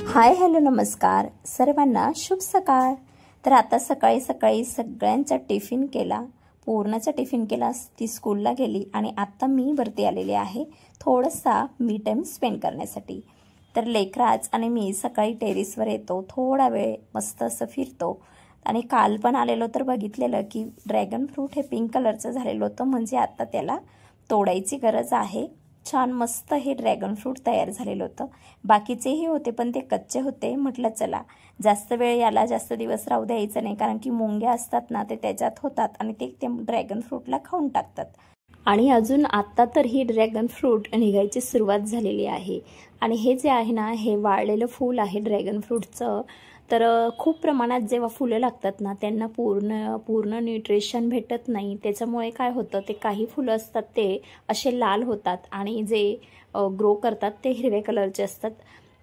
Hi hello नमस्कार सर्वांना शुभ सकाळ। तर आता सकाळी सकाळी सगळ्यांचा टिफिन केला, पूर्णाचा टिफिन केला, ती स्कूलला गेली आणि आता मी वरती आलेले आहे थोडासा मी टाइम स्पेंड करण्यासाठी। तर लेकराज आणि मी सकाळी टेरेसवर येतो, थोडा वेळ मस्त असं फिरतो आणि काल पण आलेलो तर बघितलेलं की ड्रॅगन फ्रूट हे पिंक कलरचं झालेलं होतं, म्हणजे आता त्याला तोडायची गरज आहे। छान मस्त हे ड्रॅगन फ्रूट तयार झालेलं होतं, बाकीचेही होते पण ते कच्चे होते। म्हटलं चला जास्त वेळ याला जास्त दिवस राहू द्यायचं नाही, कारण की मुंग्या असतात ना ते त्याच्यात होतात आणि ते ड्रॅगन फ्रूटला खाऊन टाकतात। आणि अजून आता तर ही ड्रॅगन फ्रूट निघायची सुरुवात झालेली आहे आणि हे जे आहे ना हे वाळलेलं फूल आहे ड्रॅगन फ्रूटचं। तर खूप प्रमाणात जेव्हा फुलं लागतात ना त्यांना पूर्ण न्यूट्रिशन भेटत नाही, त्याच्यामुळे काय होतं ते काही फुलं असतात ते असे लाल होतात आणि जे ग्रो करतात ते हिरव्या कलरचे असतात।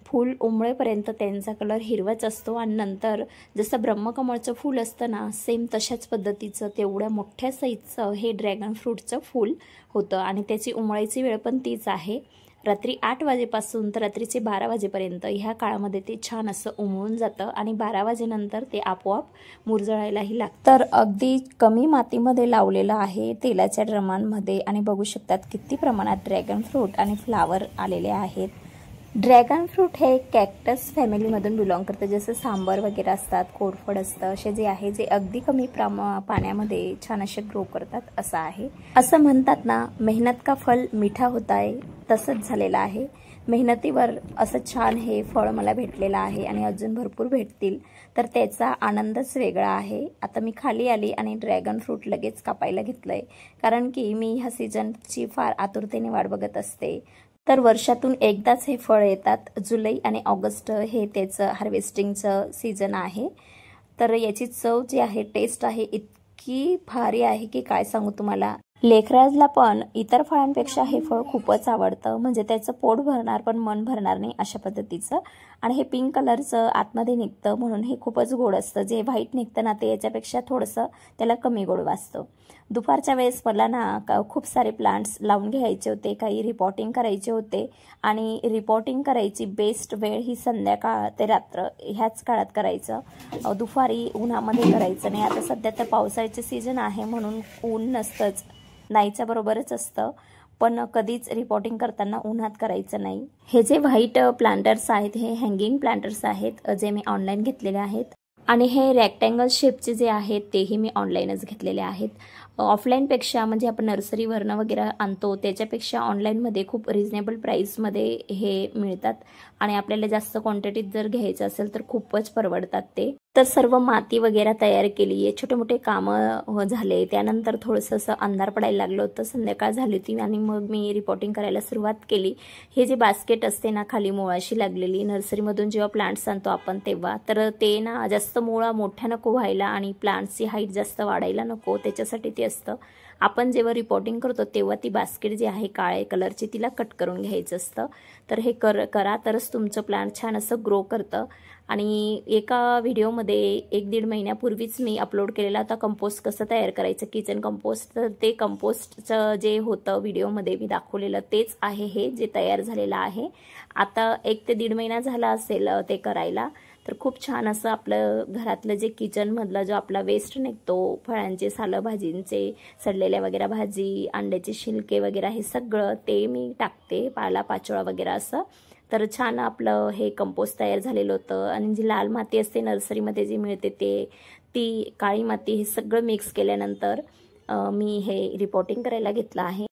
फूल उमळेपर्यंत त्यांचा कलर हिरवाच असतो आणि नंतर जसं ब्रह्मकमळचं फूल असतं ना सेम तशाच पद्धतीचं तेवढ्या मोठ्या साईजचं हे ड्रॅगन फ्रूटचं फूल होतं आणि त्याची उमळायची वेळ पण तीच आहे, रात्री 8 वाजेपासून तर रात्रीचे 12 वाजेपर्यंत। ह्या काळामध्ये ते छान असं उमळून जातं आणि 12 वाजेनंतर ते आपोआप मुरझळायलाही लागतं। तर अगदी कमी मातीमध्ये लावलेलं आहे तेलाच्या ड्रमांमध्ये आणि बघू शकतात किती प्रमाणात ड्रॅगन फ्रूट आणि फ्लावर आलेले आहेत। ड्रॅगन फ्रूट हे कॅक्टस फॅमिलीमधून बिलॉंग करतं, जसं सांबर वगैरे असतात, कोरफड असतं, असे जे आहे जे अगदी कमी पाण्यामध्ये छान असे ग्रो करतात असं आहे। असं म्हणतात ना मेहनत का फल मीठा होता है, तसंच झालेलं आहे। मेहनतीवर असं छान हे फळ मला भेटलेलं आहे आणि अजून भरपूर भेटतील, तर त्याचा आनंदच वेगळा आहे। आता मी खाली आली आणि ड्रॅगन फ्रूट लगेच कापायला घेतलंय, कारण की मी ह्या सीझनची फार आतुरतेने वाट बघत असते। तर वर्षातून एकदाच हे फळ येतात, जुलै आणि ऑगस्ट हे त्याचं हार्वेस्टिंगचं सीझन आहे। तर याची चव जी आहे, टेस्ट आहे इतकी भारी आहे की काय सांगू तुम्हाला। लेकराजला पण इतर फळांपेक्षा हे फळ खूपच आवडतं, म्हणजे त्याचं पोट भरणार पण मन भरणार नाही अशा पद्धतीचं। आणि हे पिंक कलरचं आतमध्ये निघतं म्हणून हे खूपच गोड असतं, जे व्हाईट निघतं ना ते याच्यापेक्षा थोडंसं त्याला कमी गोड वाटतं। दुपारच्या वेळेस मला ना खूप सारे प्लांट्स लावून घ्यायचे होते, काही रिपोर्टिंग करायचे होते आणि रिपोर्टिंग करायची बेस्ट वेळ ही संध्याकाळ ते रात्र ह्याच काळात करायचं, दुपारी उन्हामध्ये करायचं नाही। आता सध्या तर पावसाळ्याचे सीझन आहे म्हणून ऊन नसतंच, नाहीच्या बरोबरच असतं, पण कधीच रिपोर्टिंग करताना उन्हात करायचं नाही। हे जे व्हाईट प्लांटर्स आहेत हे हँगिंग प्लांटर्स आहेत, जे मी ऑनलाईन घेतलेले आहेत आणि हे रेक्टँगल शेपचे जे आहेत तेही मी ऑनलाईनच घेतलेले आहेत। ऑफलाईनपेक्षा म्हणजे आपण नर्सरीवरनं वगैरे आणतो त्याच्यापेक्षा ऑनलाईनमध्ये खूप रिजनेबल प्राईसमध्ये हे मिळतात आणि आपल्याला जास्त क्वांटिटीत जर घ्यायचं असेल तर खूपच परवडतात ते। तर सर्व माती वगैरे तयार केली आहे, छोटे मोठे कामं झाले, त्यानंतर थोडंसं असं अंधार पडायला लागलं होतं, संध्याकाळ झाली होती आणि मग मी रिपोर्टिंग करायला सुरुवात केली। हे जे बास्केट असते ना खाली मुळाशी लागलेली, नर्सरीमधून जेव्हा प्लांट्स आणतो आपण तेव्हा, तर ते ना जास्त मुळा मोठ्या नको व्हायला आणि प्लांट्सची हाईट जास्त वाढायला नको, त्याच्यासाठी ते असतं। आपण जेव्हा रिपोर्टिंग करतो तेव्हा ती बास्केट जी आहे काळ्या कलरची तिला कट करून घ्यायचं असतं। तर हे करा तरच तुमचं प्लांट छान असं ग्रो करतं। आणि एका व्हिडिओमध्ये 1-1.5 महिन्यापूर्वीच मी अपलोड केलेला होता कंपोस्ट कसं तयार करायचं, किचन कंपोस्ट। तर ते कंपोस्टचं जे होतं व्हिडिओमध्ये मी दाखवलेलं तेच आहे हे जे तयार झालेलं आहे। आता 1 ते 1.5 महिना झाला असेल ते करायला। तर खूप छान असं आपलं घरातलं जे किचनमधला जो आपला वेस्ट निघतो, फळांचे सालं, भाजींचे सडलेल्या वगैरे भाजी, अंड्याचे शिलके वगैरे हे सगळं ते मी टाकते, पालापाचोळा वगैरे असं। तर छान आपलं हे कंपोस्ट तयार झालेलं होतं आणि जी लाल माती असते नर्सरीमध्ये जी मिळते ती काळी माती हे सगळं मिक्स केल्यानंतर मी हे रिपोर्टिंग करायला घेतलं आहे।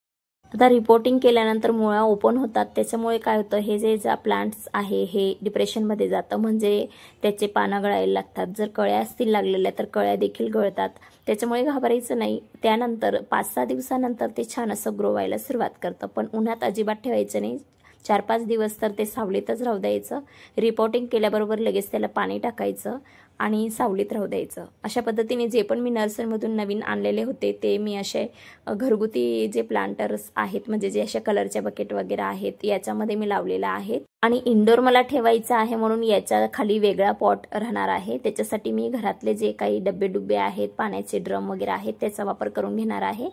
आता रिपोर्टिंग केल्यानंतर मुळा ओपन होतात, त्याच्यामुळे काय होतं हे जे प्लांट्स आहे हे डिप्रेशनमध्ये जातं, म्हणजे त्याचे पानं गळायला लागतात। जर कळ्या असतील लागलेल्या तर कळ्या देखील गळतात, त्याच्यामुळे घाबरायचं नाही। त्यानंतर 5-6 दिवसानंतर ते छान असं ग्रो व्हायला सुरुवात करतं, पण उन्हात अजिबात ठेवायचं नाही। 4-5 दिवस तर ते सावलीतच राहू द्यायचं। रिपोर्टिंग केल्याबरोबर लगेच त्याला पाणी टाकायचं आणि सावलीत राहू द्यायचं। अशा पद्धतीने जे पण मी नर्सरीमधून नवीन आणलेले होते ते मी असे घरगुती जे प्लांटर्स आहेत, म्हणजे जे अशा कलरच्या बकेट वगैरे आहेत याच्यामध्ये मी लावलेला आहे। आणि इंडोर मला ठेवायचं आहे म्हणून याच्या खाली वेगळा पॉट राहणार आहे, त्याच्यासाठी मी घरातले जे काही डब्बे आहेत, पाण्याचे ड्रम वगैरे आहेत त्याचा वापर करून घेणार आहे।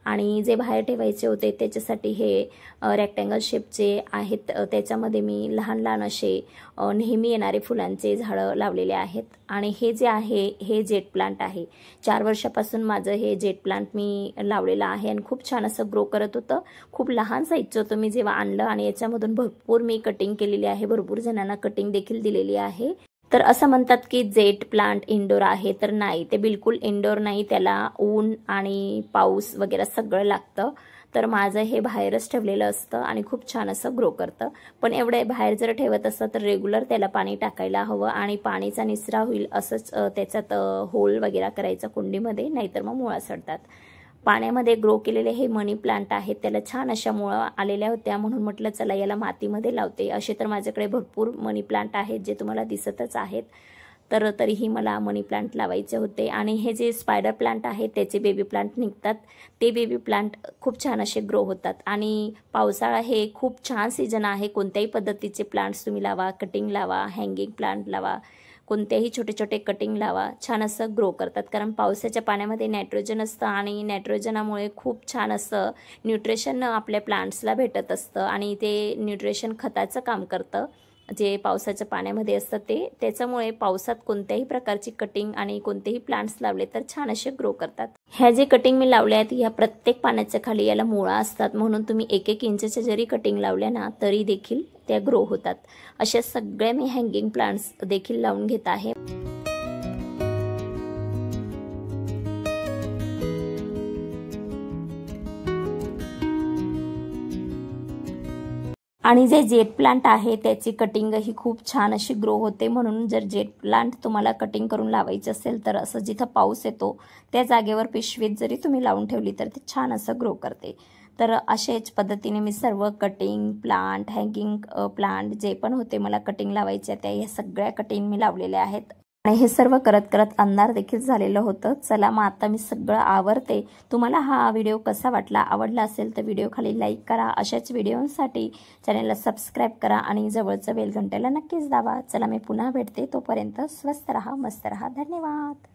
आणि जे बाहेर ठेवायचे होते त्याच्यासाठी हे रेक्टँगल शेपचे आहेत, त्याच्यामध्ये मी लहान लहान असे नेहमी येणारे फुलांचे झाडं लावलेले आहेत. आणि हे जे आहे हे जेट प्लांट आहे. 4 वर्षापासून माझं हे जेट प्लांट मी लावलेलं आहे आणि खूप छान असं ग्रो करत होतं. खूप लहान साईजचं होतं मी जेव्हा आणलं आणि याच्यामधून भरपूर मी कटिंग केलेली आहे, भरपूर जणांना कटिंग देखील दिलेली आहे. तर असं म्हणतात की जेट प्लांट इंडोर आहे, तर नाही, ते बिलकुल इंडोर नाही, त्याला ऊन आणि पाऊस वगैरे सगळं लागतं. तर माझं हे बाहेरच ठेवलेलं असतं आणि खूप छान असं ग्रो करतं. पण एवढे बाहेर जर ठेवत असतं तर रेग्युलर त्याला पाणी टाकायला हवं आणि पाणीचा निचरा होईल असंच त्याच्यात होल वगैरे करायचं कुंडीमध्ये, नाहीतर मग मुळा सडतात. पाण्यामध्ये ग्रो केलेले हे मनी प्लांट आहेत, त्याला छान अशा मुळा आलेल्या होत्या, म्हणून म्हटलं चला याला मातीमध्ये लावते. असे तर माझ्याकडे भरपूर मनी प्लांट आहेत जे तुम्हाला दिसतच आहेत. तर तरीही मला मनी प्लांट लावायचे होते. आणि हे जे स्पायडर प्लांट आहे त्याचे बेबी प्लांट निघतात, ते बेबी प्लांट खूप छान असे ग्रो होतात. आणि पावसाळा हे खूप छान सीजन आहे, कोणत्याही पद्धतीचे प्लांट्स तुम्ही लावा, कटिंग लावा, हँगिंग प्लांट लावा, कोणतेही छोटे छोटे कटिंग लावा, छान असं ग्रो करतात. कारण पावसाच्या पाण्यामध्ये नायट्रोजन असतं आणि नायट्रोजनामुळे खूप छान असं न्यूट्रिशन आपल्या प्लांट्सला भेटत असतं आणि ते न्यूट्रिशन खताचं काम करतं जे पावसाच्या पाण्यामध्ये असतं ते. त्याच्यामुळे पावसात कोणत्याही प्रकारची कटिंग आणि कोणतेही प्लांट्स लावले तर छान असे ग्रो करतात. ह्या जे कटिंग मी लावल्या आहेत ह्या प्रत्येक पाण्याच्या खाली याला मुळा असतात, म्हणून तुम्ही 1-1 इंचच्या जरी कटिंग लावल्या ना तरी देखील त्या ग्रो होतात. अशा सगळ्या मी हँगिंग प्लांट्स देखील लावून घेत आहे. आणि जे जेट प्लांट आहे त्याची कटिंग ही खूप छान अशी ग्रो होते, म्हणून जर जेट प्लांट तुम्हाला कटिंग करून लावायचे असेल तर असं जिथं पाऊस येतो त्या जागेवर पिशवीत जरी तुम्ही लावून ठेवली तर ते छान असं ग्रो करते. तर अशाच पद्धतीने मी सर्व कटिंग प्लांट, हँगिंग प्लांट जे पण होते मला कटिंग लावायचे त्या ह्या सगळ्या कटिंग मी लावलेल्या आहेत. आणि हे सर्व करत करत अंधार देखील झालेलं होतं. चला मग आता मी सगळं आवरते. तुम्हाला हा व्हिडिओ कसा वाटला, आवडला असेल तर व्हिडिओ खाली लाईक करा. अशाच व्हिडिओसाठी चॅनलला सबस्क्राईब करा आणि जवळचं बेल घंटेला नक्कीच दाबा. चला मी पुन्हा भेटते, तोपर्यंत स्वस्त रहा, मस्त रहा. धन्यवाद.